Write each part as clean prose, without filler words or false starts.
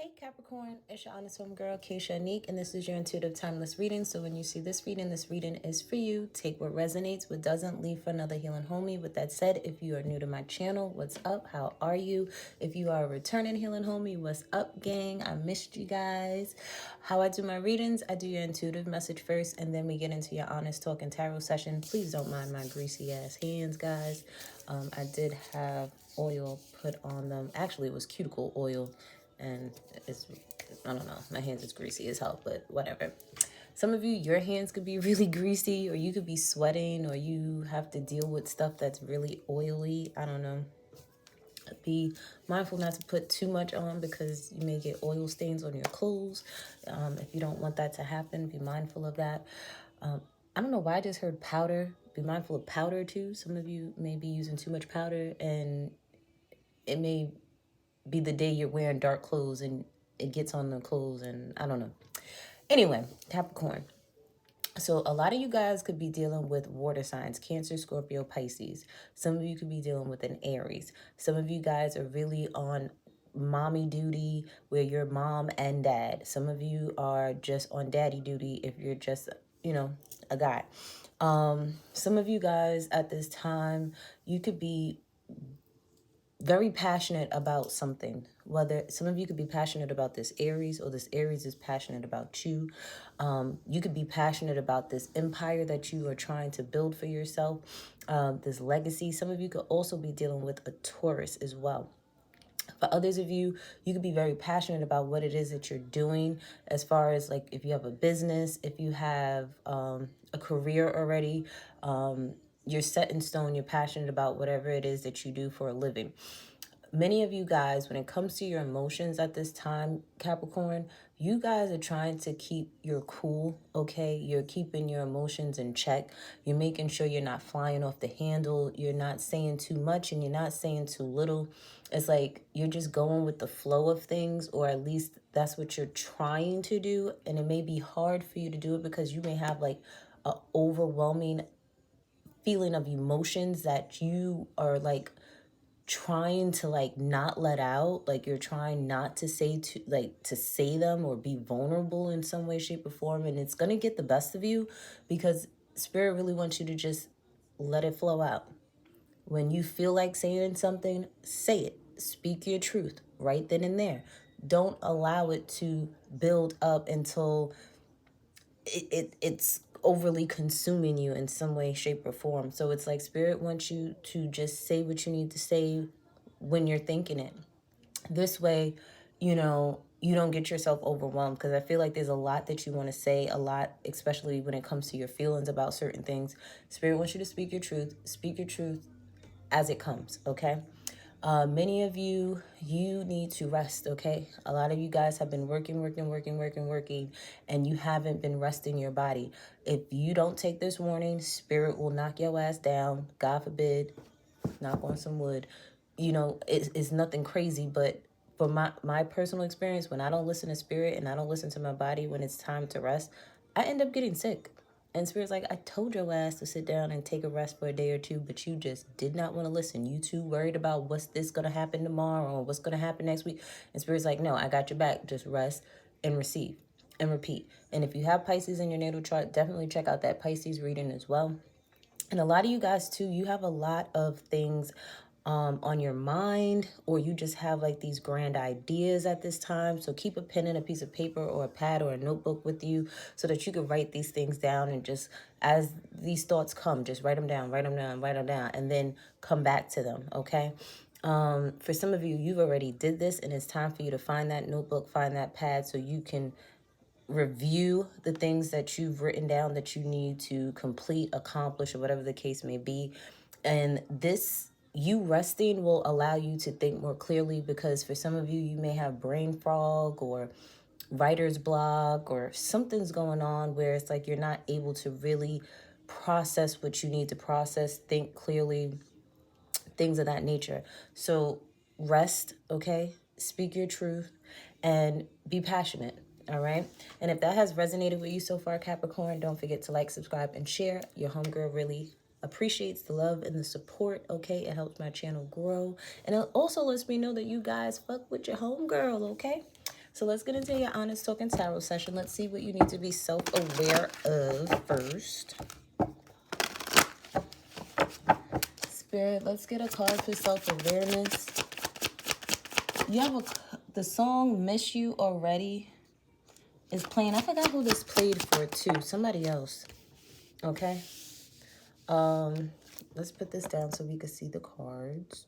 Hey Capricorn, it's your honest homegirl, Keisha Unique, and this is your intuitive timeless reading. So when you see this reading is for you. Take what resonates, what doesn't, leave for another healing homie. With that said, if you are new to my channel, what's up? How are you? If you are a returning healing homie, what's up, gang? I missed you guys. How I do my readings, I do your intuitive message first, and then we get into your honest talk and tarot session. Please don't mind my greasy ass hands, guys. I did have oil put on them. Actually, it was cuticle oil. And it's, I don't know, my hands is greasy as hell, but whatever. Some of you, your hands could be really greasy, or you could be sweating, or you have to deal with stuff that's really oily. I don't know. Be mindful not to put too much on because you may get oil stains on your clothes. If you don't want that to happen, be mindful of that. I don't know why I just heard powder. Be mindful of powder too. Some of you may be using too much powder, and it may be the day you're wearing dark clothes and it gets on the clothes, and I don't know. Anyway, Capricorn. So a lot of you guys could be dealing with water signs, Cancer, Scorpio, Pisces. Some of you could be dealing with an Aries. Some of you guys are really on mommy duty where you're mom and dad. Some of you are just on daddy duty if you're just, a guy. Some of you guys at this time, you could be very passionate about something. Whether some of you could be passionate about this Aries, or this Aries is passionate about you. You could be passionate about this empire that you are trying to build for yourself, this legacy. Some of you could also be dealing with a Taurus as well. For others of you, you could be very passionate about what it is that you're doing, as far as like if you have a business, if you have a career already, you're set in stone, you're passionate about whatever it is that you do for a living. Many of you guys, when it comes to your emotions at this time, Capricorn, you guys are trying to keep your cool, okay? You're keeping your emotions in check. You're making sure you're not flying off the handle. You're not saying too much and you're not saying too little. It's like you're just going with the flow of things, or at least that's what you're trying to do. And it may be hard for you to do it because you may have like an overwhelming feeling of emotions that you are like trying to like not let out, like you're trying not to say to say them or be vulnerable in some way, shape, or form, and it's gonna get the best of you because spirit really wants you to just let it flow out. When you feel like saying something, say it. Speak your truth right then and there. Don't allow it to build up until it's overly consuming you in some way, shape, or form. So it's like spirit wants you to just say what you need to say when you're thinking it. This way, you don't get yourself overwhelmed, because I feel like there's a lot that you want to say, a lot, especially when it comes to your feelings about certain things. Spirit wants you to speak your truth as it comes, okay? Many of you need to rest, okay? A lot of you guys have been working, and you haven't been resting your body. If you don't take this warning, spirit will knock your ass down. God forbid, knock on some wood. It's nothing crazy, but for my personal experience, when I don't listen to spirit and I don't listen to my body when it's time to rest, I end up getting sick. And spirit's like, I told your ass to sit down and take a rest for a day or two, but you just did not want to listen. You too worried about what's this going to happen tomorrow or what's going to happen next week. And spirit's like, no, I got your back. Just rest and receive and repeat. And if you have Pisces in your natal chart, definitely check out that Pisces reading as well. And a lot of you guys too, you have a lot of things on your mind, or you just have like these grand ideas at this time. So keep a pen and a piece of paper or a pad or a notebook with you so that you can write these things down, and just as these thoughts come, just write them down, and then come back to them, okay? For some of you, you've already did this, and it's time for you to find that notebook, find that pad, so you can review the things that you've written down that you need to complete, accomplish, or whatever the case may be. And this, you resting, will allow you to think more clearly, because for some of you, you may have brain fog or writer's block, or something's going on where it's like you're not able to really process what you need to process, think clearly, things of that nature. So rest, okay? Speak your truth and be passionate, all right? And if that has resonated with you so far, Capricorn, don't forget to like, subscribe, and share. Your homegirl really appreciates the love and the support, okay? It helps my channel grow. And it also lets me know that you guys fuck with your homegirl, okay? So let's get into your honest talking tarot session. Let's see what you need to be self-aware of first. Spirit, let's get a card for self-awareness. You have the song Miss You Already is playing. I forgot who this played for too. Somebody else. Okay. Let's put this down so we can see the cards.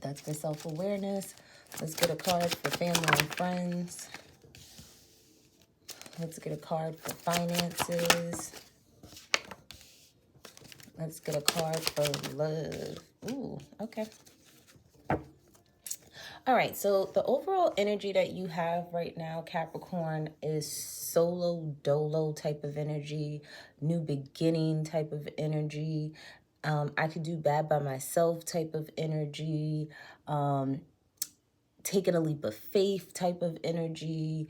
That's for self-awareness. Let's get a card for family and friends. Let's get a card for finances. Let's get a card for love. Ooh, okay. All right, so the overall energy that you have right now, Capricorn, is solo dolo type of energy, new beginning type of energy. I could do bad by myself type of energy, taking a leap of faith type of energy,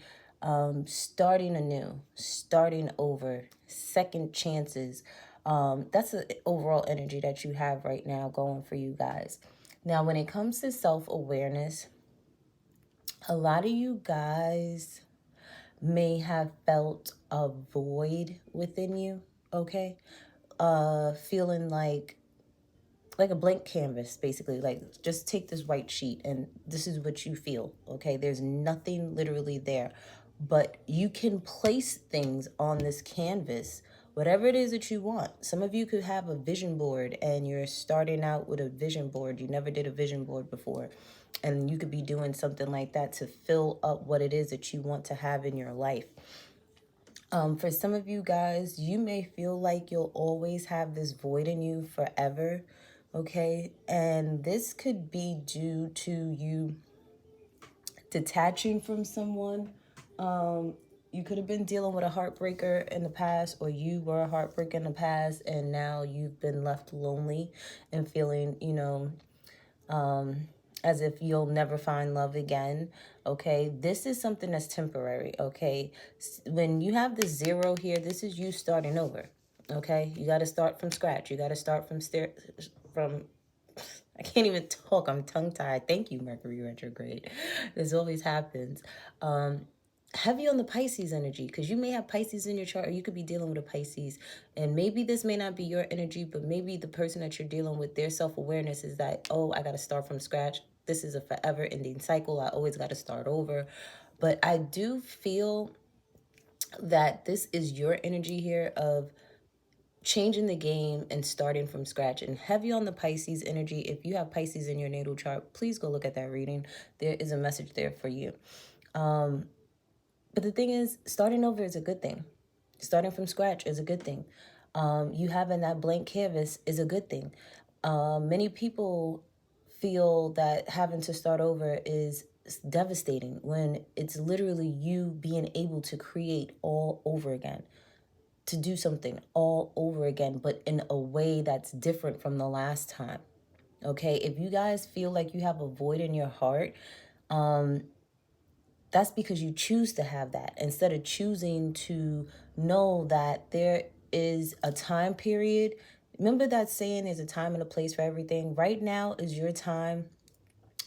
starting anew, starting over, second chances. That's the overall energy that you have right now going for you guys. Now, when it comes to self-awareness, a lot of you guys may have felt a void within you, okay? Feeling like a blank canvas, basically. Like, just take this white sheet and this is what you feel, okay? There's nothing literally there. But you can place things on this canvas, whatever it is that you want. Some of you could have a vision board and you're starting out with a vision board. You never did a vision board before. And you could be doing something like that to fill up what it is that you want to have in your life. For some of you guys, you may feel like you'll always have this void in you forever, okay? And this could be due to you detaching from someone. You could have been dealing with a heartbreaker in the past, or you were a heartbreaker in the past, and now you've been left lonely and feeling, you know, as if you'll never find love again, okay? This is something that's temporary, okay? When you have the 0 here, this is you starting over, okay? You got to start from scratch. You got to start from I can't even talk. I'm tongue-tied. Thank you, Mercury retrograde. This always happens. Heavy on the Pisces energy, because you may have Pisces in your chart, or you could be dealing with a Pisces, and maybe this may not be your energy, but maybe the person that you're dealing with, their self-awareness is that, oh, I got to start from scratch. This is a forever ending cycle. I always got to start over. But I do feel that this is your energy here of changing the game and starting from scratch. And heavy on the Pisces energy. If you have Pisces in your natal chart, please go look at that reading. There is a message there for you. But the thing is, starting over is a good thing. Starting from scratch is a good thing. You having that blank canvas is a good thing. Many people feel that having to start over is devastating when it's literally you being able to create all over again, to do something all over again, but in a way that's different from the last time. Okay, if you guys feel like you have a void in your heart, that's because you choose to have that instead of choosing to know that there is a time period. Remember that saying, there's a time and a place for everything. Right now is your time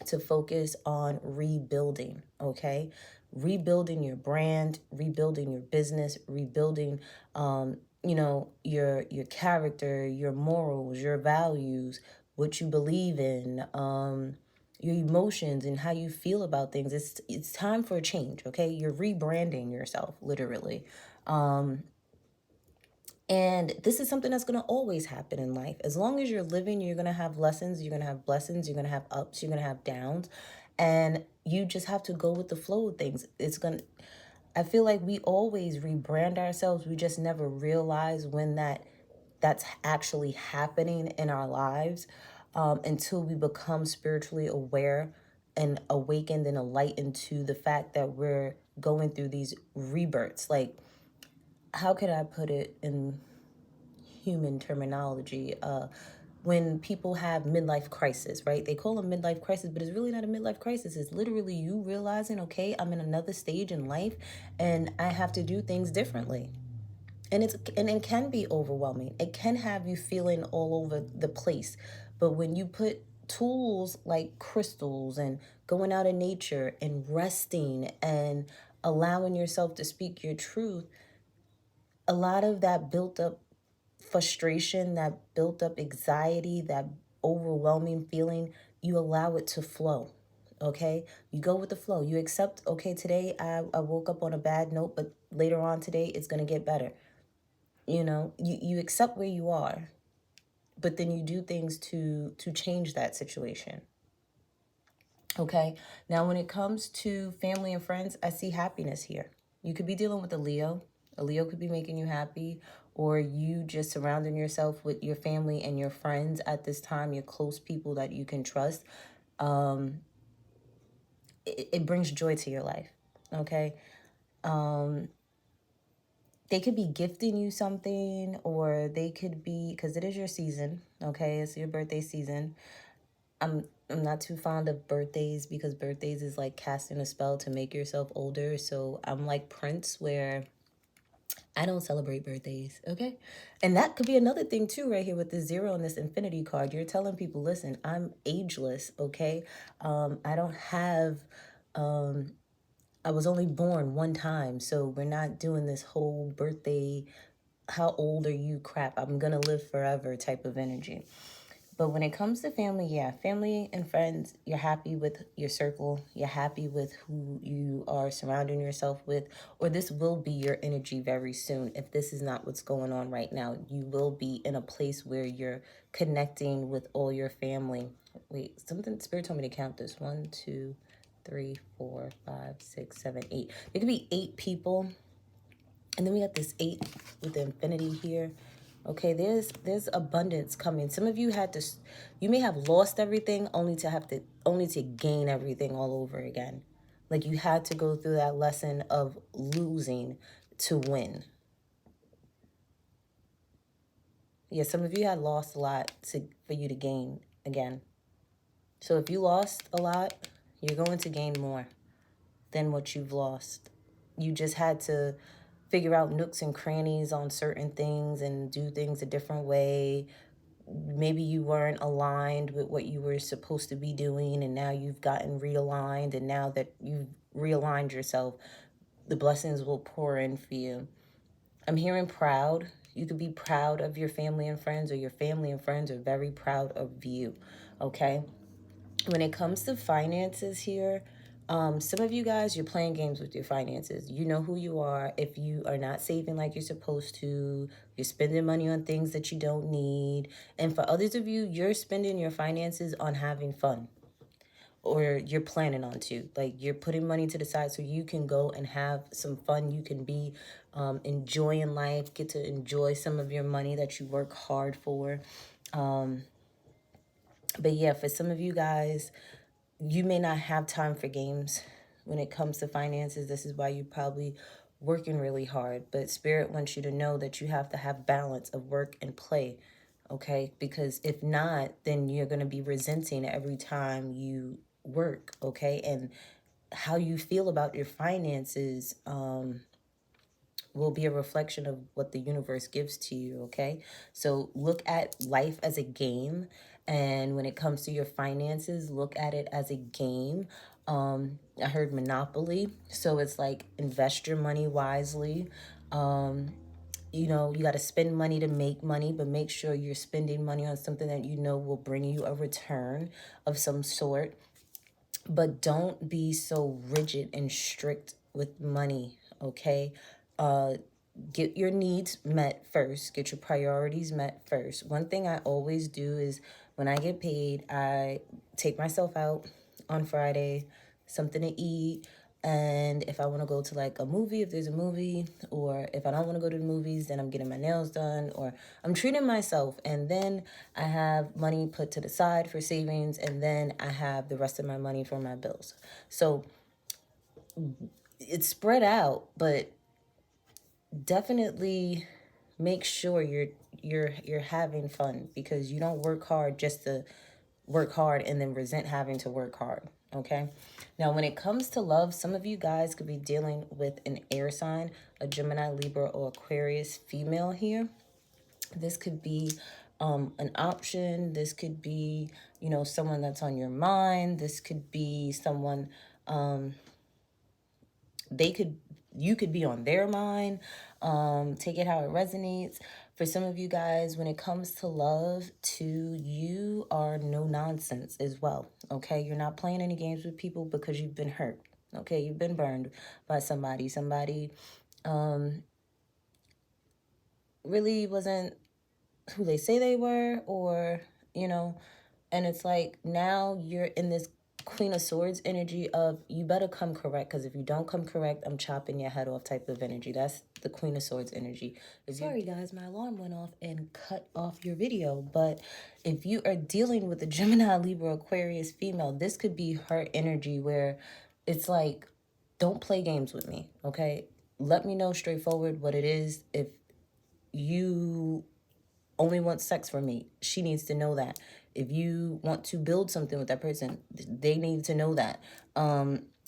to focus on rebuilding, okay? Rebuilding your brand, rebuilding your business, rebuilding, you know, your character, your morals, your values, what you believe in, your emotions and how you feel about things. It's time for a change, okay? You're rebranding yourself, literally. And this is something that's going to always happen in life. As long as you're living, you're going to have lessons, you're going to have blessings, you're going to have ups, you're going to have downs. And you just have to go with the flow of things. I feel like we always rebrand ourselves. We just never realize when that's actually happening in our lives, until we become spiritually aware and awakened and enlightened to the fact that we're going through these rebirths. Like, how could I put it in human terminology? When people have midlife crisis, right? They call them midlife crisis, but it's really not a midlife crisis. It's literally you realizing, okay, I'm in another stage in life and I have to do things differently. And it can be overwhelming. It can have you feeling all over the place. But when you put tools like crystals and going out in nature and resting and allowing yourself to speak your truth, a lot of that built up frustration, that built up anxiety, that overwhelming feeling, you allow it to flow. Okay, you go with the flow. You accept, okay, today I woke up on a bad note, but later on today it's going to get better. You know, you accept where you are, but then you do things to change that situation. Okay, now when it comes to family and friends, I see happiness here. You could be dealing with a Leo. A Leo could be making you happy, or you just surrounding yourself with your family and your friends at this time, your close people that you can trust. It brings joy to your life. Okay, they could be gifting you something, or they could be, because it is your season. Okay, it's your birthday season. I'm not too fond of birthdays, because birthdays is like casting a spell to make yourself older. So I'm like Prince, where I don't celebrate birthdays, okay? And that could be another thing too, right here with this 0 and this infinity card. You're telling people, listen, I'm ageless, okay? I don't have, I was only born one time, so we're not doing this whole birthday, how old are you crap, I'm gonna live forever type of energy. But when it comes to family, yeah, family and friends, you're happy with your circle. You're happy with who you are surrounding yourself with. Or this will be your energy very soon. If this is not what's going on right now, you will be in a place where you're connecting with all your family. Wait, something, Spirit told me to count this. 1, 2, 3, 4, 5, 6, 7, 8. There could be 8 people. And then we got this 8 with the infinity here. Okay, there's abundance coming. Some of you had to, you may have lost everything only to gain everything all over again. Like you had to go through that lesson of losing to win. Yeah, some of you had lost a lot for you to gain again. So if you lost a lot, you're going to gain more than what you've lost. You just had to figure out nooks and crannies on certain things and do things a different way. Maybe you weren't aligned with what you were supposed to be doing, and now you've gotten realigned, and now that you've realigned yourself, the blessings will pour in for you. I'm hearing proud. You could be proud of your family and friends, or your family and friends are very proud of you, okay? When it comes to finances here, some of you guys, you're playing games with your finances. You know who you are. If you are not saving like you're supposed to, you're spending money on things that you don't need. And for others of you, you're spending your finances on having fun, or you're planning on to. Like you're putting money to the side so you can go and have some fun. You can be enjoying life, get to enjoy some of your money that you work hard for. But yeah, for some of you guys, you may not have time for games when it comes to finances. This is why you're probably working really hard. But Spirit wants you to know that you have to have balance of work and play, okay? Because if not, then you're going to be resenting every time you work, okay? And how you feel about your finances will be a reflection of what the universe gives to you, okay? So look at life as a game. And when it comes to your finances, look at it as a game. I heard Monopoly. So it's like invest your money wisely. You know, you got to spend money to make money, but make sure you're spending money on something that you know will bring you a return of some sort. But don't be so rigid and strict with money, okay? Get your needs met first. Get your priorities met first. One thing I always do is when I get paid, I take myself out on Friday, something to eat. And if I want to go to like a movie, if there's a movie, or if I don't want to go to the movies, then I'm getting my nails done, or I'm treating myself. And then I have money put to the side for savings, and then I have the rest of my money for my bills. So it's spread out, but definitely make sure you're having fun, because you don't work hard just to work hard and then resent having to work hard, okay? Now, when it comes to love, some of you guys could be dealing with an air sign, a Gemini, Libra, or Aquarius female here. This could be an option. This could be you know, someone that's on your mind. This could be someone, you could be on their mind. Take it how it resonates. For some of you guys, when it comes to love, too, you are no nonsense as well. Okay, you're not playing any games with people because you've been hurt. Okay, you've been burned by somebody. Somebody really wasn't who they say they were, or, you know, and it's like now you're in this Queen of Swords energy of you better come correct, because if you don't come correct, I'm chopping your head off type of energy. That's the Queen of Swords energy. Sorry guys, my alarm went off and cut off your video, but if you are dealing with a Gemini, Libra, Aquarius female, this could be her energy where it's like, don't play games with me, okay? Let me know straightforward what it is. If you only want sex from me, she needs to know that. If you want to build something with that person, they need to know that.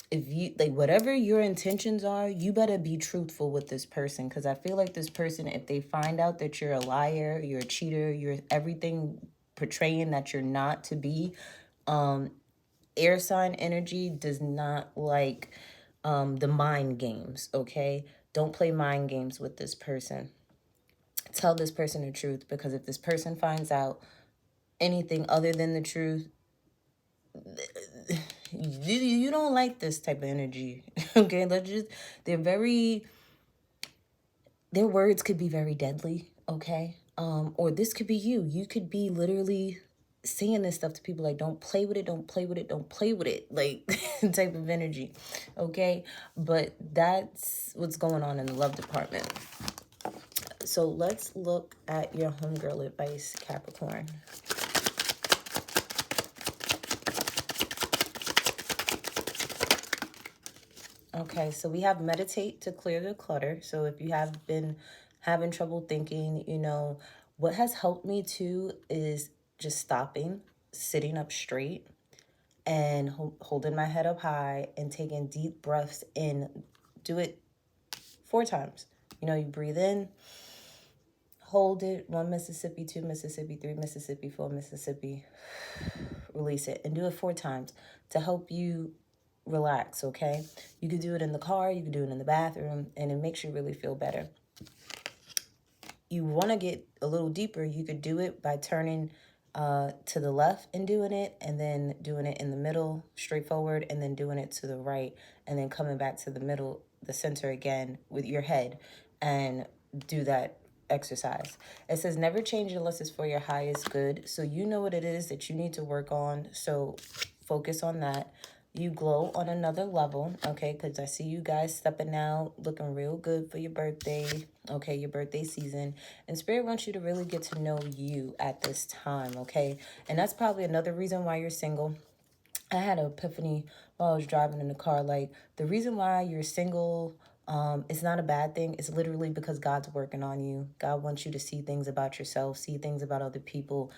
If you, like, whatever your intentions are, you better be truthful with this person, because I feel like this person, if they find out that you're a liar, you're a cheater, you're everything portraying that you're not to be, air sign energy does not like the mind games, okay? Don't play mind games with this person. Tell this person the truth, because if this person finds out anything other than the truth, you don't like this type of energy. Okay, their words could be very deadly, okay? Or this could be you could be literally saying this stuff to people like, don't play with it, don't play with it, don't play with it, like type of energy, okay? But that's what's going on in the love department. So let's look at your homegirl advice, Capricorn. Okay, so we have meditate to clear the clutter. So if you have been having trouble thinking, you know, what has helped me too is just stopping, sitting up straight, and holding my head up high and taking deep breaths in. Do it 4 times. You know, you breathe in, hold it, 1 Mississippi, 2 Mississippi, 3 Mississippi, 4 Mississippi, release it, and do it 4 times to help you relax, okay? You could do it in the car, you could do it in the bathroom, and it makes you really feel better. You want to get a little deeper, you could do it by turning to the left and doing it, and then doing it in the middle, straightforward, and then doing it to the right, and then coming back to the middle, the center again with your head, and do that exercise. It says never change unless it's for your highest good. So you know what it is that you need to work on. So focus on that. You glow on another level, okay? Because I see you guys stepping out, looking real good for your birthday, okay? Your birthday season. And Spirit wants you to really get to know you at this time, okay? And that's probably another reason why you're single. I had an epiphany while I was driving in the car. Like, the reason why you're single, it's not a bad thing. It's literally because God's working on you. God wants you to see things about yourself, see things about other people,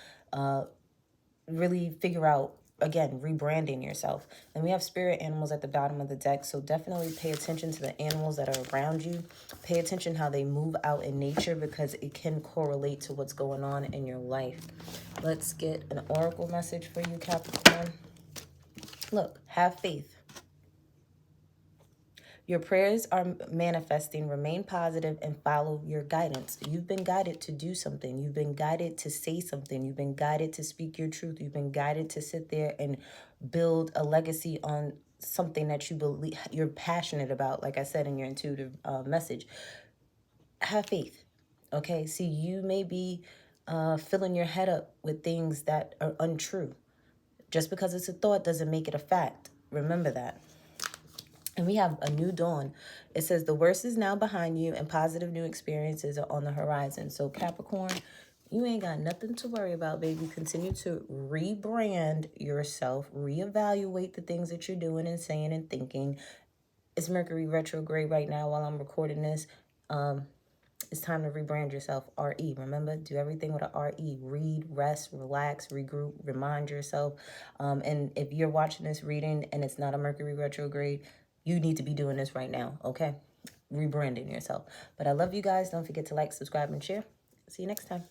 really figure out, again, rebranding yourself. And we have spirit animals at the bottom of the deck, so definitely pay attention to the animals that are around you. Pay attention how they move out in nature, because it can correlate to what's going on in your life. Let's get an oracle message for you, Capricorn. Look, have faith. Your prayers are manifesting. Remain positive and follow your guidance. You've been guided to do something. You've been guided to say something. You've been guided to speak your truth. You've been guided to sit there and build a legacy on something that you believe, you're passionate about, like I said in your intuitive message. Have faith, okay? See, you may be filling your head up with things that are untrue. Just because it's a thought doesn't make it a fact. Remember that. And we have a new dawn. It says the worst is now behind you and positive new experiences are on the horizon. So Capricorn, you ain't got nothing to worry about, baby. Continue to rebrand yourself, reevaluate the things that you're doing and saying and thinking. It's Mercury retrograde right now while I'm recording this. It's time to rebrand yourself. RE, remember, do everything with a RE. Read, rest, relax, regroup, remind yourself. And if you're watching this reading and it's not a Mercury retrograde, you need to be doing this right now, okay? Rebranding yourself. But I love you guys. Don't forget to like, subscribe, and share. See you next time.